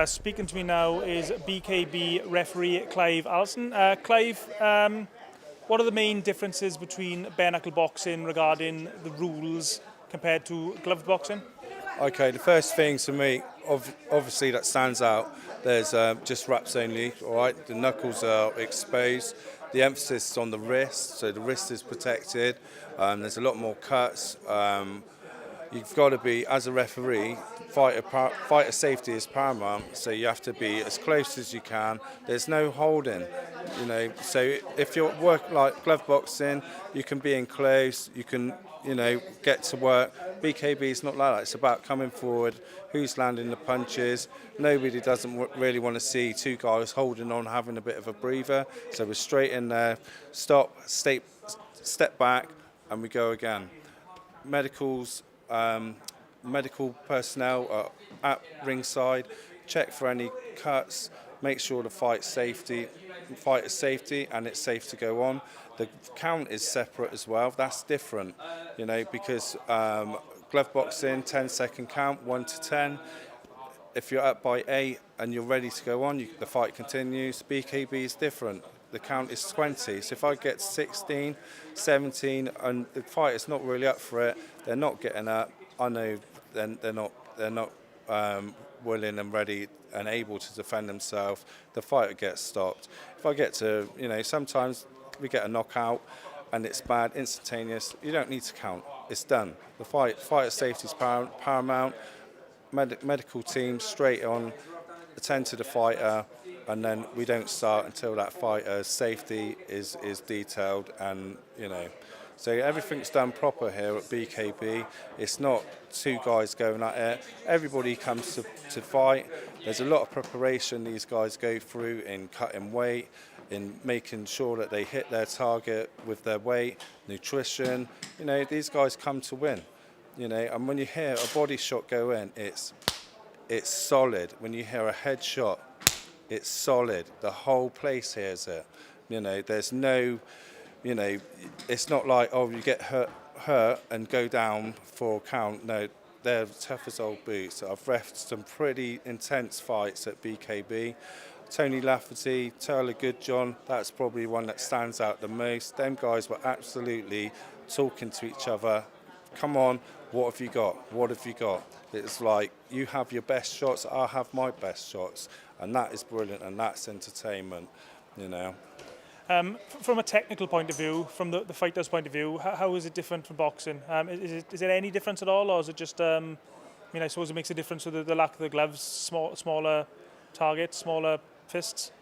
Speaking to me now is BKB referee Clive Allison. Clive, what are the main differences between bare knuckle boxing regarding the rules compared to gloved boxing? Okay, the first thing to me, obviously that stands out, there's just wraps only, all right? The knuckles are exposed. The emphasis is on the wrist, so the wrist is protected. There's a lot more cuts. You've got to be, as a referee, fighter safety is paramount, so you have to be as close as you can. There's no holding, so if you work like glove boxing, you can be in close, you can, get to work. BKB is not like that. It's about coming forward, who's landing the punches. Nobody doesn't really want to see two guys holding on, having a bit of a breather. So we're straight in there, step back, and we go again. Medicals, medical personnel are at ringside, check for any cuts, make sure the fight is safety and it's safe to go on. The count is separate as well. That's different, because glove boxing, 10-second count, 1 to 10. If you're up by 8 and you're ready to go on, the fight continues. BKB is different. The count is 20. So if I get 16, 17, and the fighter's not really up for it, they're not getting up. I know they're not willing and ready and able to defend themselves. The fighter gets stopped. If I get to, sometimes we get a knockout and it's bad, instantaneous. You don't need to count. It's done. The fighter safety is paramount. Medical team straight on, attend to the fighter, and then we don't start until that fighter's safety is detailed, and so everything's done proper here at BKB. It's not two guys going at it. Everybody comes to fight. There's a lot of preparation these guys go through in cutting weight, in making sure that they hit their target with their weight, nutrition. These guys come to win. And when you hear a body shot go in, it's solid. When you hear a head shot, it's solid. The whole place hears it. There's no, it's not like, oh, you get hurt and go down for a count. No, they're tough as old boots. I've refed some pretty intense fights at BKB. Tony Lafferty, Tyler Goodjohn, that's probably one that stands out the most. Them guys were absolutely talking to each other. Come on, what have you got? What have you got? It's like, you have your best shots, I have my best shots. And that is brilliant, and that's entertainment, From a technical point of view, from the fighter's point of view, how is it different from boxing? Is there any difference at all, or is it just, I suppose it makes a difference with the lack of the gloves, smaller targets, smaller fists?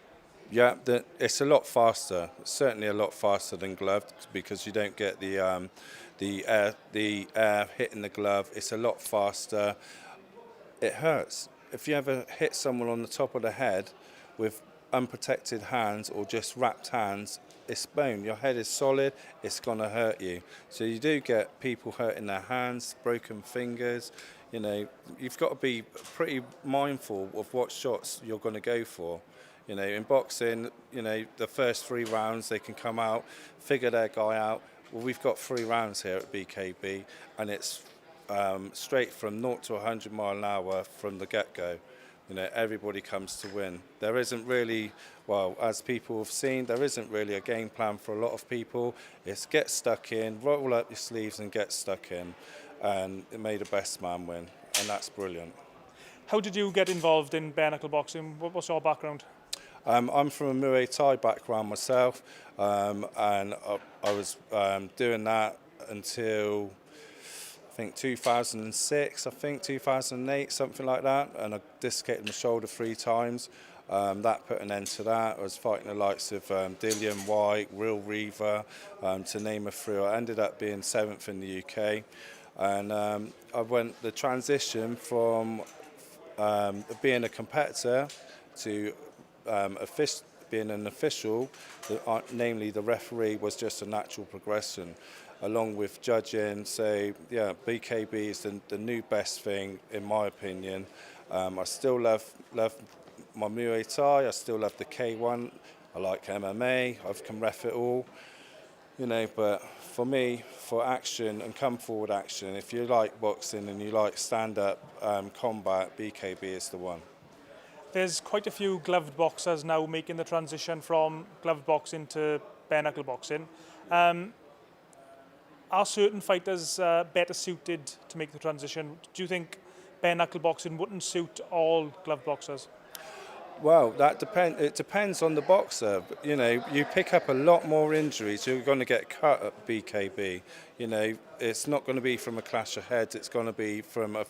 Yeah, it's a lot faster. It's certainly a lot faster than gloved, because you don't get the air hitting the glove. It's a lot faster. It hurts. If you ever hit someone on the top of the head with unprotected hands or just wrapped hands, it's bone. Your head is solid, it's going to hurt you. So you do get people hurting their hands, broken fingers. You've got to be pretty mindful of what shots you're going to go for. In boxing, the first 3 rounds, they can come out, figure their guy out. Well, we've got 3 rounds here at BKB, and it's straight from 0 to 100 mile an hour from the get-go. Everybody comes to win. There isn't really, well, as people have seen, there isn't really a game plan for a lot of people. It's get stuck in, roll up your sleeves and get stuck in, and it made the best man win, and that's brilliant. How did you get involved in bare knuckle boxing? What's your background? I'm from a Muay Thai background myself, and I was doing that until I think 2006, 2008, something like that, and I dislocated my shoulder 3 times. That put an end to that. I was fighting the likes of Dillian White, Will Reaver, to name a few. I ended up being 7th in the UK, and I went the transition from being a competitor to being an official, namely the referee, was just a natural progression, along with judging. So yeah, BKB is the new best thing in my opinion. I still love my Muay Thai. I still love the K1. I like MMA. I can ref it all. But for me, for action and come forward action, if you like boxing and you like stand-up combat, BKB is the one. There's quite a few gloved boxers now making the transition from gloved boxing to bare knuckle boxing. Are certain fighters better suited to make the transition? Do you think bare knuckle boxing wouldn't suit all gloved boxers? Well, it depends on the boxer. You know, you pick up a lot more injuries. You're going to get cut at BKB. You know, it's not going to be from a clash of heads. It's going to be from a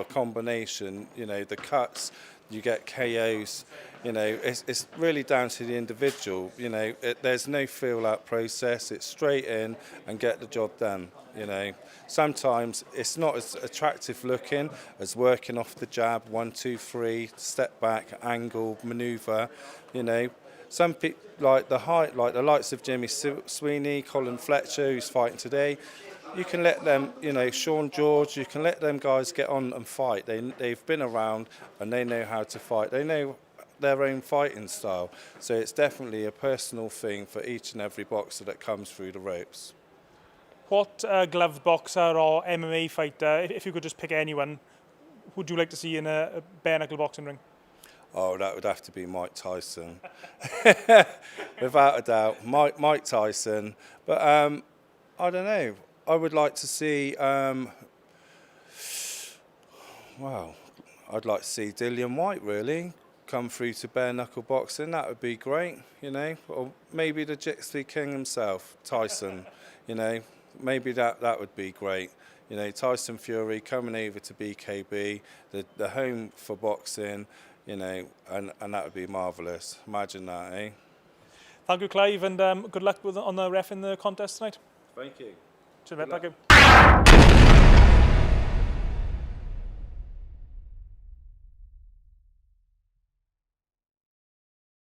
combination. You know, the cuts. You get KOs. You know, it's really down to the individual. You know, there's no feel-out process. It's straight in and get the job done. You know, sometimes it's not as attractive looking as working off the jab, 1, 2, 3, step back, angle, manoeuvre. You know, some people like the likes of Jimmy Sweeney, Colin Fletcher, who's fighting today. You can let them, you know, Sean George. You can let them guys get on and fight. They've been around and they know how to fight. They know their own fighting style. So it's definitely a personal thing for each and every boxer that comes through the ropes. What gloved boxer or MMA fighter, if you could just pick anyone, would you like to see in a bare knuckle boxing ring? Oh, that would have to be Mike Tyson, without a doubt. Mike Tyson, but I don't know. I would like to see. Well, I'd like to see Dillian White really come through to bare knuckle boxing. That would be great, you know. Or maybe the Jiu-Jitsu King himself, Tyson. You know, maybe that would be great. You know, Tyson Fury coming over to BKB, the home for boxing. You know, and that would be marvellous. Imagine that, eh? Thank you, Clive, and good luck on the ref in the contest tonight. Thank you. Cheers, mate. Thank you.